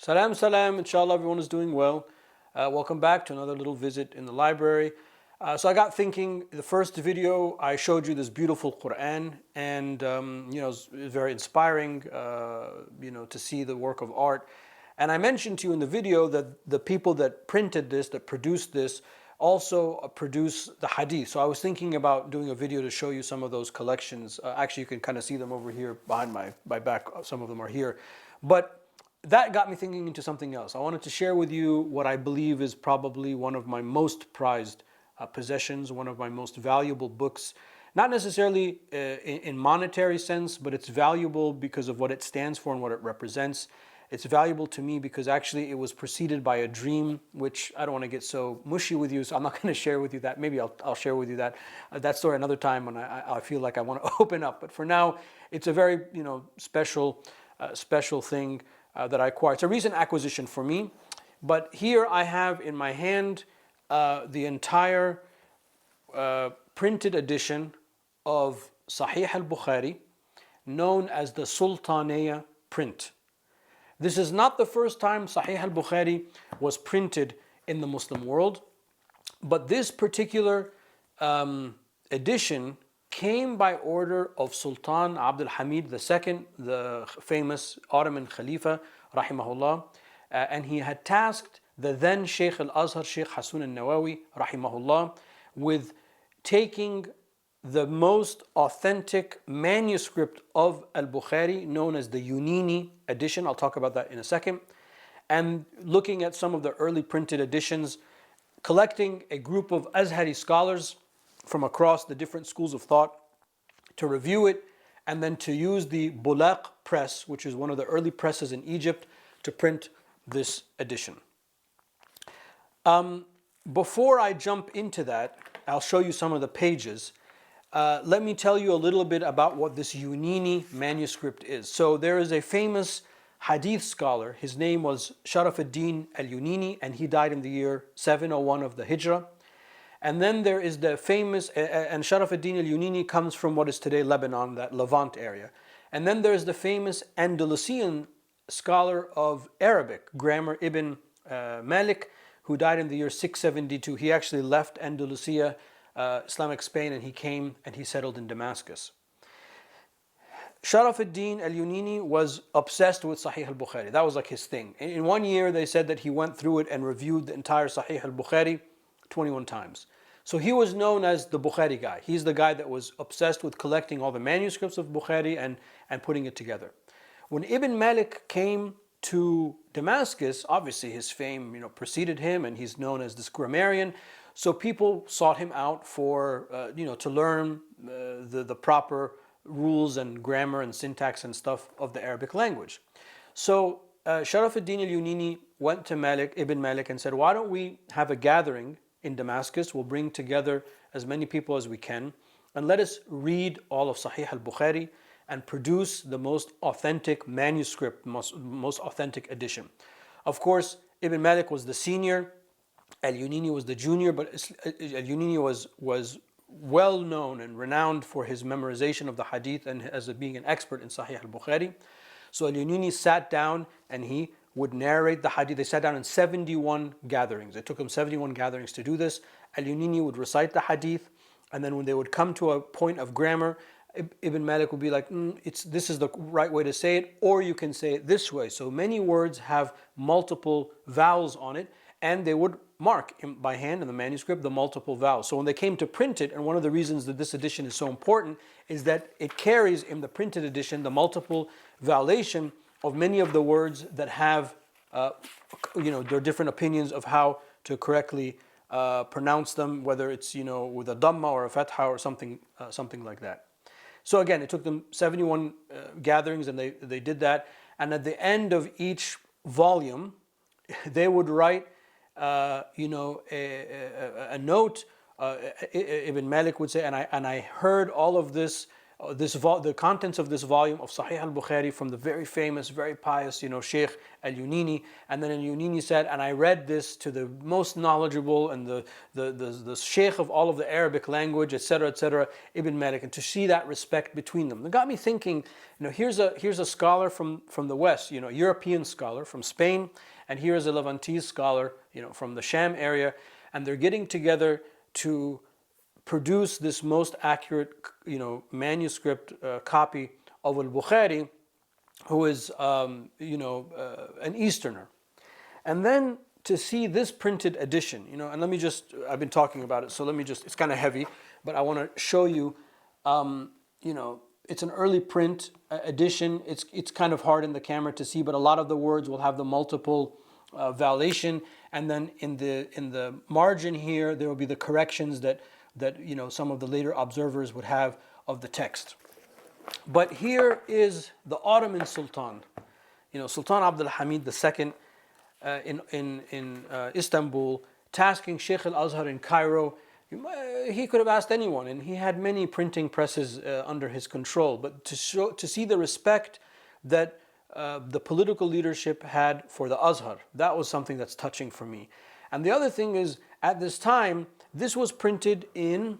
Salam, salam. Inshallah, everyone is doing well. Welcome back to another little visit in the library. So I got thinking, the first video I showed you this beautiful Quran, and it's very inspiring, to see the work of art. And I mentioned to you in the video that the people that printed this, that produced this, also produce the hadith. So I was thinking about doing a video to show you some of those collections. Actually, you can kind of see them over here behind my back. Some of them are here. But that got me thinking into something else. I wanted to share with you what I believe is probably one of my most prized possessions, one of my most valuable books. Not necessarily in monetary sense, but it's valuable because of what it stands for and what it represents. It's valuable to me because actually it was preceded by a dream, which I don't want to get so mushy with you, so I'm not going to share with you that. Maybe I'll share with you that story another time when I feel like I want to open up. But for now, it's a very special thing that I acquired. It's a recent acquisition for me. But here I have in my hand the entire printed edition of Sahih Bukhari, known as the Sultaniyya print. This is not the first time Sahih Bukhari was printed in the Muslim world, but this particular edition came by order of Sultan Abdul Hamid II, the famous Ottoman Khalifa, rahimahullah, and he had tasked the then Sheikh al-Azhar, Sheikh Hasan al-Nawawi, rahimahullah, with taking the most authentic manuscript of al-Bukhari, known as the Yini edition. I'll talk about that in a second. And looking at some of the early printed editions, collecting a group of Azhari scholars from across the different schools of thought to review it, and then to use the Bulaq press, which is one of the early presses in Egypt, to print this edition. Before I jump into that, I'll show you some of the pages. Let me tell you a little bit about what this Yunini manuscript is. So there is a famous hadith scholar. His name was Sharafuddin al-Yunini, and he died in the year 701 of the Hijrah. And then there is the famous, and Sharafuddin al-Yunini comes from what is today Lebanon, that Levant area. And then there's the famous Andalusian scholar of Arabic, grammar Ibn Malik, who died in the year 672. He actually left Andalusia, Islamic Spain, and he came and he settled in Damascus. Sharafuddin al-Yunini was obsessed with Sahih al-Bukhari. That was like his thing. In 1 year, they said that he went through it and reviewed the entire Sahih al-Bukhari 21 times. So he was known as the Bukhari guy. He's the guy that was obsessed with collecting all the manuscripts of Bukhari and putting it together. When Ibn Malik came to Damascus, obviously his fame preceded him, and he's known as this grammarian. So people sought him out for to learn the proper rules and grammar and syntax and stuff of the Arabic language. So Sharafuddin al-Yunini went to Ibn Malik and said, why don't we have a gathering in Damascus? We'll bring together as many people as we can, and let us read all of Sahih al-Bukhari and produce the most authentic manuscript, most authentic edition. Of course, Ibn Malik was the senior, al-Yunini was the junior, but al-Yunini was well known and renowned for his memorization of the hadith and as being an expert in Sahih al-Bukhari. So al-Yunini sat down and he would narrate the hadith. They sat down in 71 gatherings. It took them 71 gatherings to do this. Al-Yunini would recite the hadith, and then when they would come to a point of grammar, Ibn Malik would be like, this is the right way to say it, or you can say it this way. So many words have multiple vowels on it, and they would mark by hand in the manuscript the multiple vowels. So when they came to print it, and one of the reasons that this edition is so important is that it carries in the printed edition the multiple vowelation of many of the words that have, there are different opinions of how to correctly pronounce them, whether it's with a dhamma or a fatha or something like that. So again, it took them 71 gatherings, and they did that. And at the end of each volume, they would write a note. Ibn Malik would say, and I heard all of this the contents of this volume of Sahih al-Bukhari from the very famous, very pious, Sheikh al-Yini. And then al-Yunini said, and I read this to the most knowledgeable and the Sheikh of all of the Arabic language, etc., Ibn Malik, and to see that respect between them. It got me thinking, here's a scholar from the West, a European scholar from Spain, and here's a Levantese scholar, from the Sham area, and they're getting together to produce this most accurate, manuscript copy of al-Bukhari, who is, an Easterner. And then to see this printed edition, and I've been talking about it, so it's kind of heavy, but I want to show you, it's an early print edition. It's kind of hard in the camera to see, but a lot of the words will have the multiple validation, and then in the margin here, there will be the corrections that some of the later observers would have of the text. But here is the Ottoman Sultan, Sultan Abdul Hamid II in Istanbul, tasking Sheikh al-Azhar in Cairo. He could have asked anyone, and he had many printing presses under his control. But to see the respect that the political leadership had for the Azhar, that was something that's touching for me. And the other thing is, at this time, this was printed in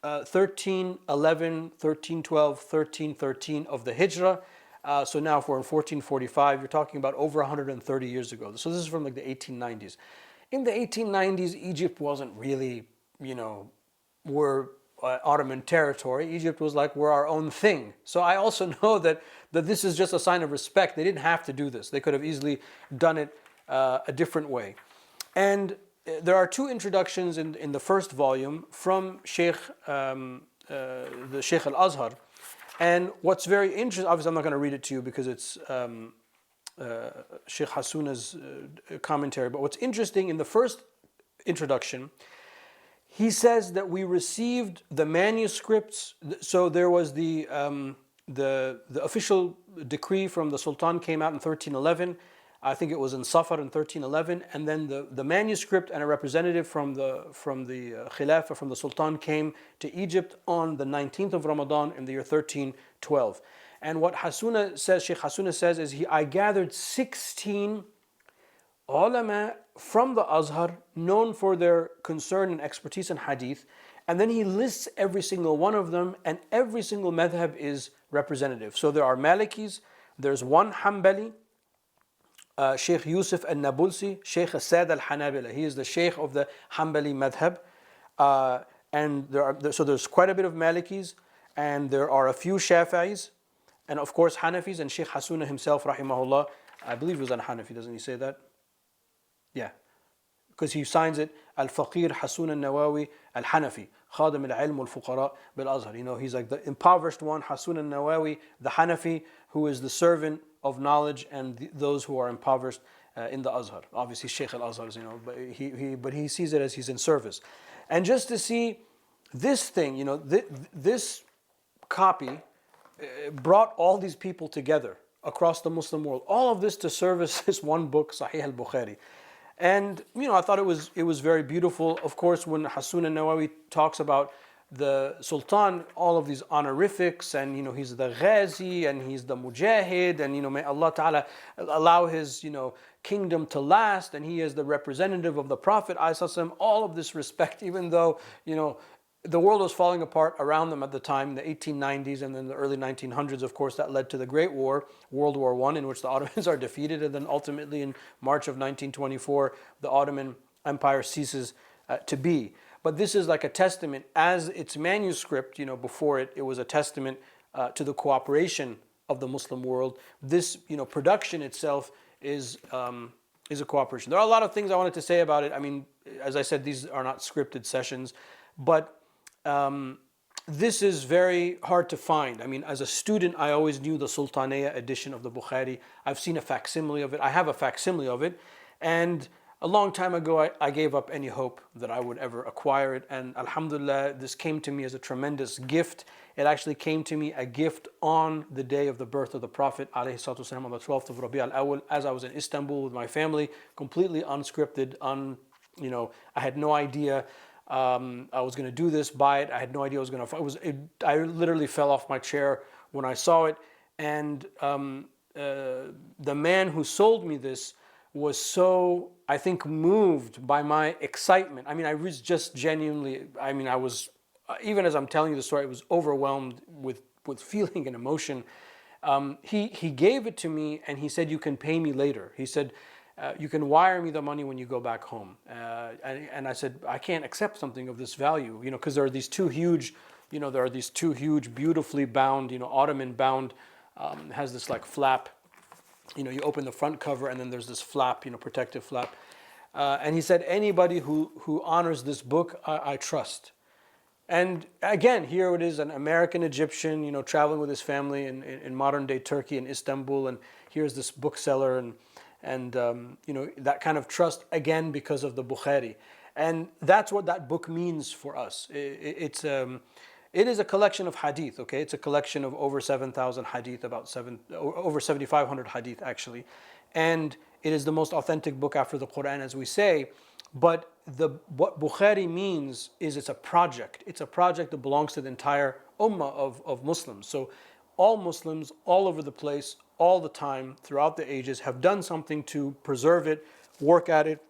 1311, 1312, 1313 of the Hijrah. So now if we're in 1445, you're talking about over 130 years ago. So this is from like the 1890s. In the 1890s, Egypt wasn't really, we're Ottoman territory. Egypt was like, we're our own thing. So I also know that this is just a sign of respect. They didn't have to do this. They could have easily done it a different way. And there are two introductions in the first volume from the Sheikh al-Azhar. And what's very interesting, obviously I'm not going to read it to you because it's Sheikh Hasuna's commentary, but what's interesting in the first introduction, he says that we received the manuscripts. So there was the official decree from the Sultan came out in 1311. I think it was in Safar in 1311, and then the manuscript and a representative from the Khilafah, from the Sultan, came to Egypt on the 19th of Ramadan in the year 1312. And what Hasuna says, Sheikh Hasuna says, is I gathered 16 ulama from the Azhar known for their concern and expertise in hadith, and then he lists every single one of them, and every single madhab is representative. So there are Malikis, there's one Hanbali, Sheikh Yusuf al-Nabulsi, Sheikh Asad al-Hanabila. He is the Sheikh of the Hanbali madhab. And so there's quite a bit of Malikis, and there are a few Shafi'is, and of course Hanafis, and Sheikh Hasuna himself, rahimahullah, I believe he was an Hanafi, doesn't he say that? Yeah. Because he signs it, Al-Faqir Hasun al-Nawawi al-Hanafi, Khadim al-Ilm al-Fuqara bil-Azhar. He's like the impoverished one, Hasun al-Nawawi, the Hanafi, who is the servant of knowledge and those who are impoverished in the Azhar. Obviously Sheikh al-Azhar, but he sees it as he's in service. And just to see this thing, this copy brought all these people together across the Muslim world. All of this to service this one book, Sahih al-Bukhari. And I thought it was very beautiful. Of course, when Hasun al-Nawawi talks about the Sultan, all of these honorifics, and he's the Ghazi and he's the Mujahid, and may Allah Ta'ala allow his kingdom to last, and he is the representative of the Prophet ﷺ, all of this respect, even though the world was falling apart around them at the time, the 1890s, and then the early 1900s. Of course, that led to the Great War, World War I, in which the Ottomans are defeated, and then ultimately in March of 1924, the Ottoman Empire ceases to be. But this is like a testament, as its manuscript, before it was a testament to the cooperation of the Muslim world. This, production itself is a cooperation. There are a lot of things I wanted to say about it. I mean, as I said, these are not scripted sessions, but this is very hard to find. I mean, as a student, I always knew the Sultaniyya edition of the Bukhari. I've seen a facsimile of it. I have a facsimile of it, and a long time ago, I gave up any hope that I would ever acquire it. And alhamdulillah, this came to me as a tremendous gift. It actually came to me a gift on the day of the birth of the Prophet ﷺ, on the 12th of Rabi al-Awwal, as I was in Istanbul with my family, completely unscripted, I had no idea I was going to do this, buy it. I had no idea I was going to. I literally fell off my chair when I saw it, and the man who sold me this was so, I think, moved by my excitement. I mean, I was just genuinely. I mean, I was, even as I'm telling you the story, I was overwhelmed with feeling and emotion. He gave it to me, and he said, "You can pay me later." He said, "You can wire me the money when you go back home." And I said, "I can't accept something of this value, because there are these two huge, beautifully bound, Ottoman bound, has this like flap. You open the front cover, and then there's this flap, protective flap." And he said, "Anybody who honors this book, I trust." And again, here it is, an American Egyptian, traveling with his family in modern day Turkey and Istanbul, and here's this bookseller, and that kind of trust, again, because of the Bukhari. And that's what that book means for us. It is a collection of hadith, okay? It's a collection of over 7,000 hadith, over 7,500 hadith actually. And it is the most authentic book after the Quran, as we say. But what Bukhari means is it's a project. It's a project that belongs to the entire Ummah of Muslims. So all Muslims, all over the place, all the time, throughout the ages, have done something to preserve it, work at it,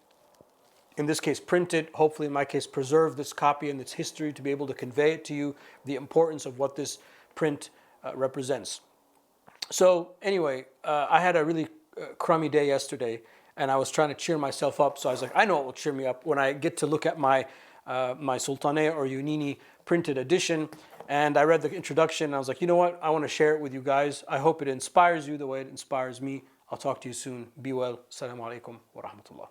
in this case print it, hopefully in my case preserve this copy and its history to be able to convey it to you, the importance of what this print represents. So anyway, I had a really crummy day yesterday, and I was trying to cheer myself up. So I was like, I know what will cheer me up when I get to look at my Sultaniyya or Yini printed edition. And I read the introduction, and I was like, you know what? I want to share it with you guys. I hope it inspires you the way it inspires me. I'll talk to you soon. Be well. Assalamu alaikum wa rahmatullah.